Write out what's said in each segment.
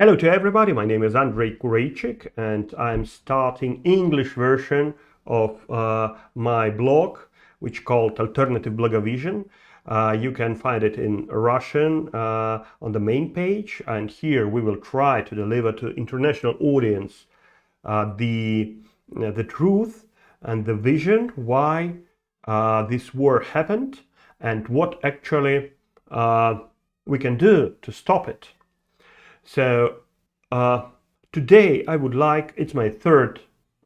Hello to everybody, my name is Andrei Kureichik and I'm starting English version of my blog, which called Alternative Blogvision. You can find it in Russian on the main page, and here we will try to deliver to international audience the truth and the vision why this war happened and what actually we can do to stop it. So today I would like, it's my third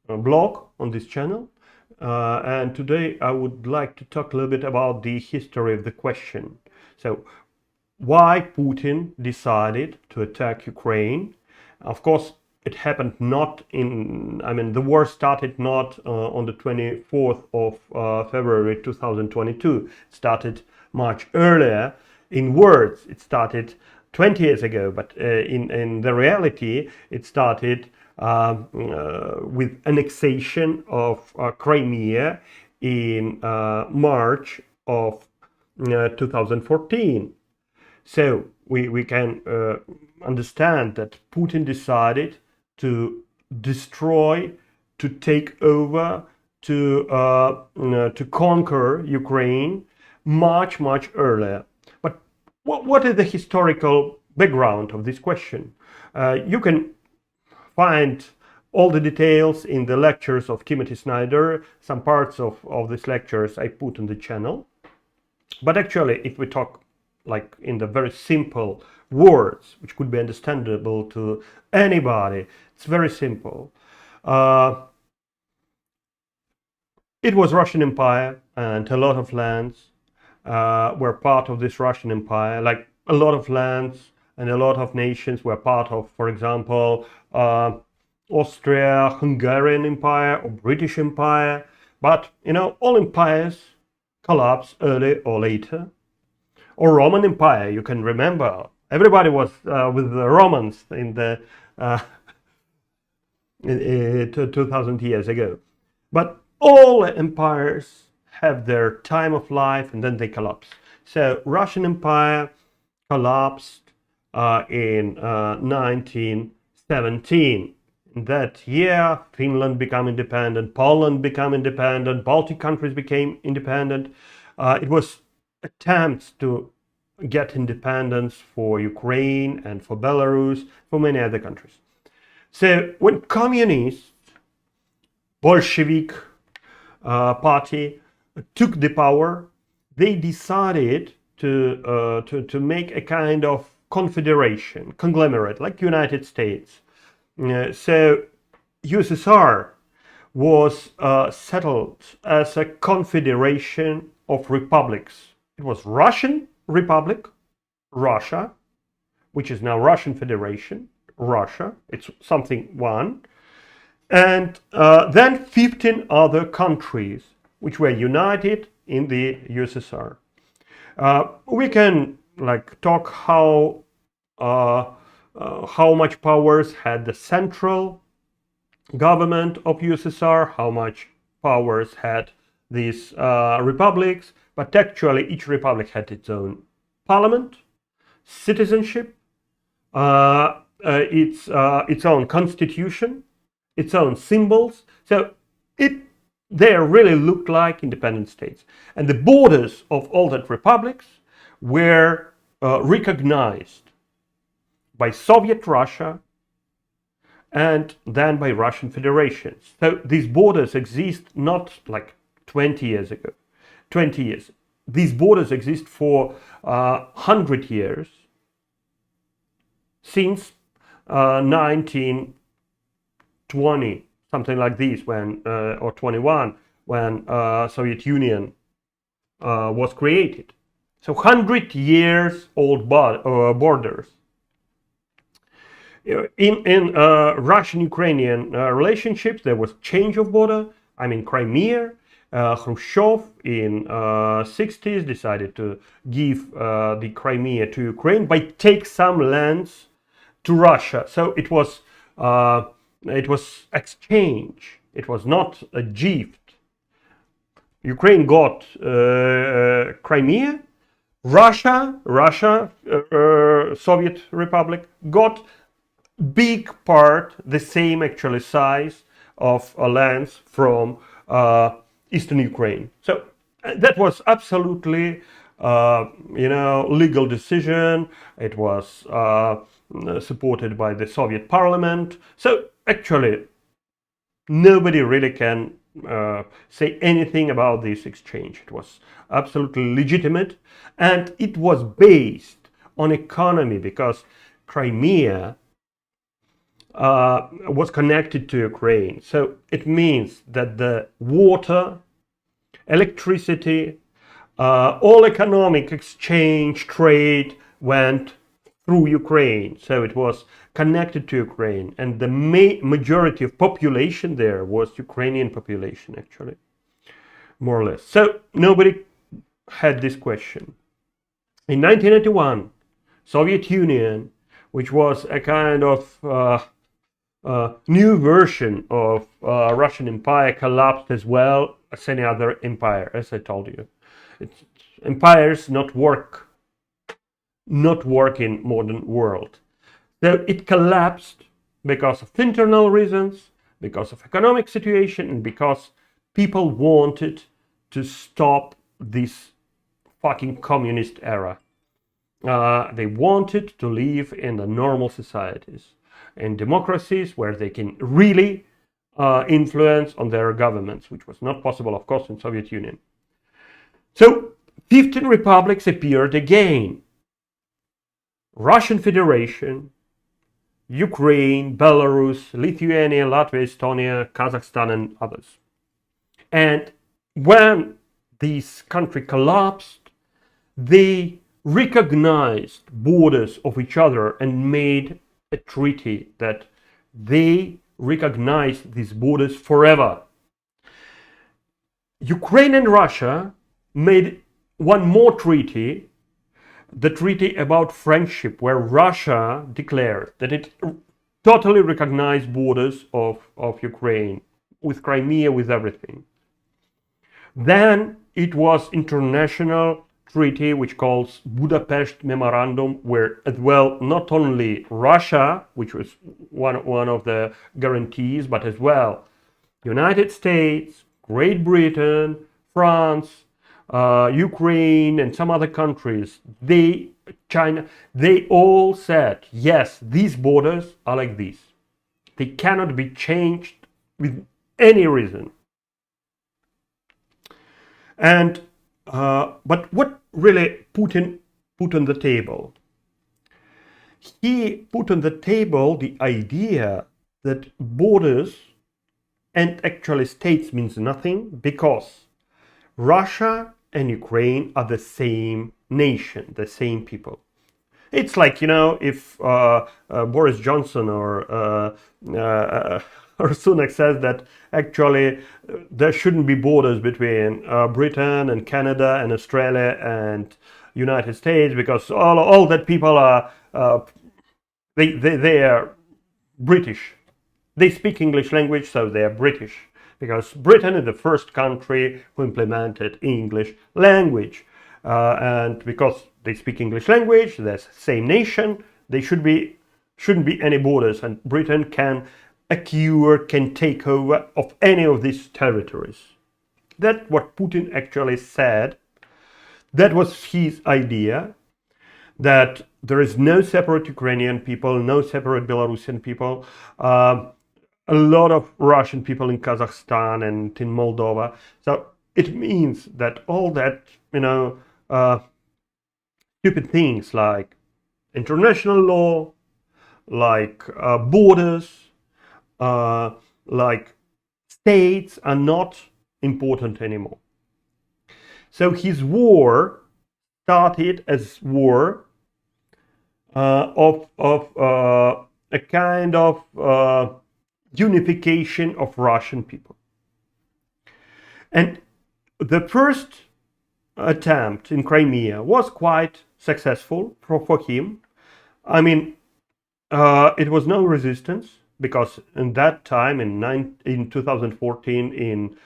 blog on this channel, and today I would like to talk a little bit about the history of the question. So why Putin decided to attack Ukraine. Of course, it happened not in, the war started not on the 24th of February 2022. It started much earlier. In words, it started 20 years ago, but in the reality, it started with annexation of Crimea in March of 2014. So we can understand that Putin decided to destroy, to take over, to conquer Ukraine much earlier. But what is the historical background of this question? You can find all the details in the lectures of Timothy Snyder. Some parts of these lectures I put on the channel. But actually, if we talk like in the very simple words, which could be understandable to anybody, it's very simple. It was Russian Empire, and a lot of lands were part of this Russian Empire. Like a lot of lands and a lot of nations were part of, for example, Austria-Hungarian Empire or British Empire. But, you know, all empires collapse early or later. Or Roman Empire, you can remember. Everybody was with the Romans in the 2000 years ago. But all empires have their time of life and then they collapse. So Russian Empire collapsed in 1917. In that year, Finland became independent, Poland became independent, Baltic countries became independent. It was attempts to get independence for Ukraine and for Belarus, for many other countries. So when communists, Bolshevik party took the power, they decided to make a kind of confederation, conglomerate, like United States. So USSR was settled as a confederation of republics. It was Russian Republic, Russia, which is now Russian Federation, Russia, it's something one, and then 15 other countries which were united in the USSR. We can like talk how much powers had the central government of USSR, how much powers had these republics, but actually each republic had its own parliament, citizenship, its own constitution, its own symbols. So they really looked like independent states. And the borders of all that republics were recognized by Soviet Russia and then by Russian Federation. So these borders exist not like 20 years ago. 20 years. These borders exist for 100 years, since 1920, something like this, when or 21, when Soviet Union was created. So 100 years old borders. In Russian-Ukrainian relationships, there was change of border. I mean, Crimea. Khrushchev in 60s decided to give the Crimea to Ukraine, but take some lands to Russia. So it was exchange. It was not a gift. Ukraine got Crimea. Russia, Soviet Republic got big part, the same actually size of lands from eastern Ukraine. So that was absolutely, legal decision. It was supported by the Soviet parliament. So actually, nobody really can say anything about this exchange. It was absolutely legitimate, and it was based on economy because Crimea was connected to Ukraine. So it means that the water, electricity, all economic exchange, trade went through Ukraine. So it was connected to Ukraine. And the majority of population there was Ukrainian population, actually, more or less. So nobody had this question. In 1981, Soviet Union, which was a kind of new version of Russian Empire, collapsed as well as any other empire, as I told you. Empires not work in modern world. So it collapsed because of internal reasons, because of economic situation, and because people wanted to stop this fucking communist era. They wanted to live in the normal societies, in democracies where they can really influence on their governments, which was not possible, of course, in Soviet Union. So 15 republics appeared again. Russian Federation, Ukraine, Belarus, Lithuania, Latvia, Estonia, Kazakhstan, and others. And when this country collapsed, they recognized borders of each other and made a treaty that they recognized these borders forever. Ukraine and Russia made one more treaty, the treaty about friendship, where Russia declared that it totally recognized borders of Ukraine, with Crimea, with everything. Then it was international treaty which calls Budapest Memorandum, where as well not only Russia, which was one of the guarantees, but as well United States, Great Britain, France, Ukraine, and some other countries, China, they all said, yes, these borders are like this. They cannot be changed with any reason. And but what really Putin put on the table? He put on the table the idea that borders and actually states means nothing, because Russia and Ukraine are the same nation, the same people. It's like, if Boris Johnson or Sunak says that actually there shouldn't be borders between Britain and Canada and Australia and United States, because all that people are they are British. They speak English language, so they are British, because Britain is the first country who implemented English language, and because they speak English language, they're the same nation, they shouldn't be any borders, and Britain can acquire, can take over of any of these territories. That's what Putin actually said. That was his idea, that there is no separate Ukrainian people, no separate Belarusian people, a lot of Russian people in Kazakhstan and in Moldova. So it means that all that, stupid things like international law, like borders, like states are not important anymore. So his war started as war of a kind of unification of Russian people. And the first attempt in Crimea was quite successful for him. I mean, it was no resistance, because in that time, in 2014, in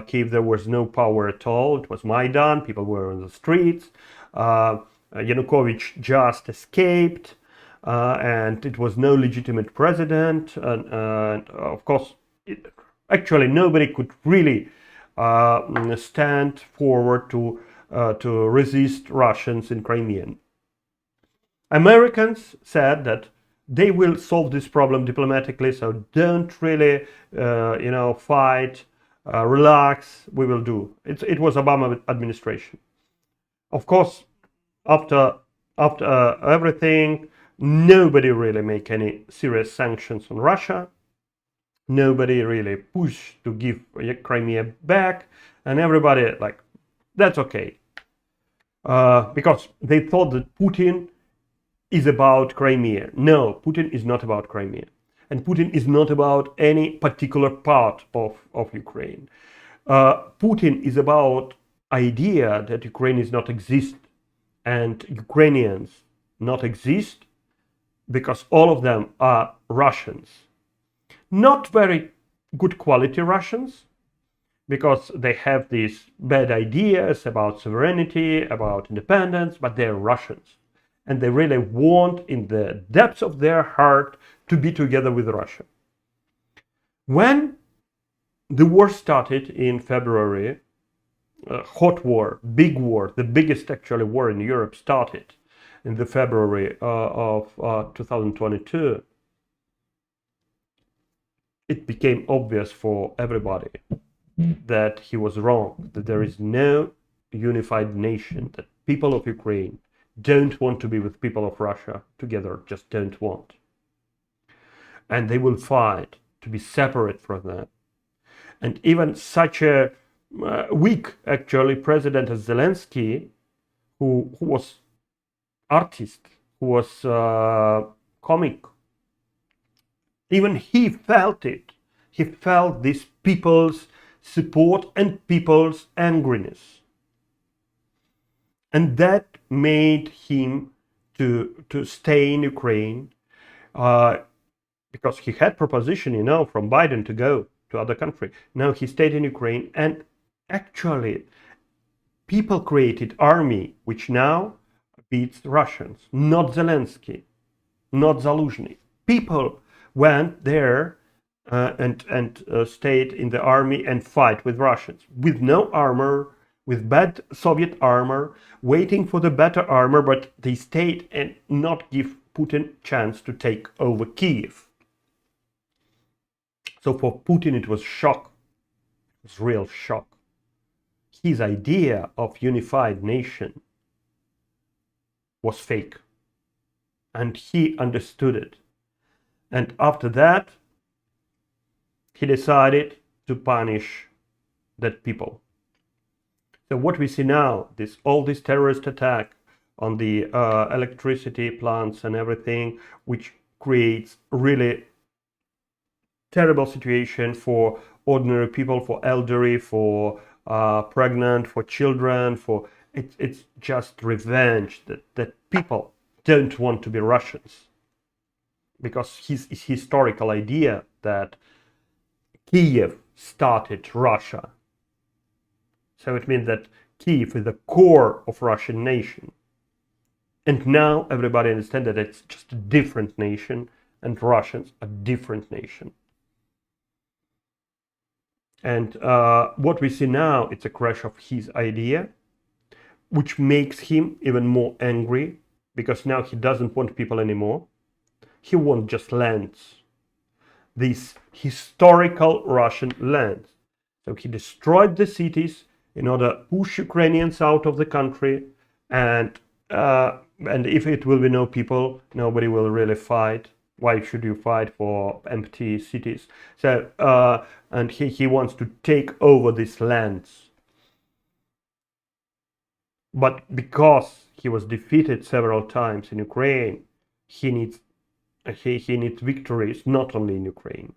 Kiev, there was no power at all. It was Maidan, people were on the streets. Yanukovych just escaped. and it was no legitimate president, and of course, actually nobody could really stand forward to resist Russians in Crimea. Americans said that they will solve this problem diplomatically, so don't really, fight, relax. We will do. It was Obama administration. Of course, after everything, nobody really make any serious sanctions on Russia. Nobody really pushed to give Crimea back, and everybody like, that's okay, because they thought that Putin is about Crimea. No, Putin is not about Crimea, and Putin is not about any particular part of Ukraine. Putin is about idea that Ukraine is not exist, and Ukrainians not exist because all of them are Russians. Not very good quality Russians, because they have these bad ideas about sovereignty, about independence, but they're Russians. And they really want, in the depths of their heart, to be together with Russia. When the war started in February, hot war, big war, the biggest actually war in Europe started in the February of 2022, it became obvious for everybody that he was wrong, that there is no unified nation, that people of Ukraine don't want to be with people of Russia together, just don't want. And they will fight to be separate from them. And even such a weak, actually, president as Zelensky, who was artist, who was comic, even he felt it. He felt this people's support and people's angriness. And that made him to stay in Ukraine, because he had proposition, from Biden to go to other country. Now he stayed in Ukraine, and actually people created army which now beats Russians. Not Zelensky, not Zaluzhny. People went there and stayed in the army and fight with Russians with no armor, with bad Soviet armor, waiting for the better armor, but they stayed and not give Putin chance to take over Kiev. So for Putin it was shock. It was real shock. His idea of unified nation was fake, and he understood it. And after that, he decided to punish that people. So what we see now, all this terrorist attack on the electricity plants and everything, which creates really terrible situation for ordinary people, for elderly, for pregnant, for children, it's just revenge that people don't want to be Russians. Because his historical idea that Kiev started Russia. So it means that Kiev is the core of Russian nation. And now everybody understands that it's just a different nation, and Russians a different nation. And what we see now, it's a crash of his idea, which makes him even more angry, because now he doesn't want people anymore. He wants just lands, these historical Russian lands. So he destroyed the cities in order to push Ukrainians out of the country, and if it will be no people, nobody will really fight. Why should you fight for empty cities? So and he wants to take over these lands. But because he was defeated several times in Ukraine, he needs victories not only in Ukraine.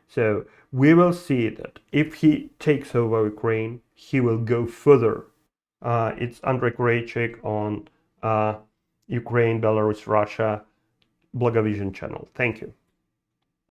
So we will see that if he takes over Ukraine, he will go further. It's Andrei Kureichik on Ukraine, Belarus, Russia, Blogvision channel. Thank you.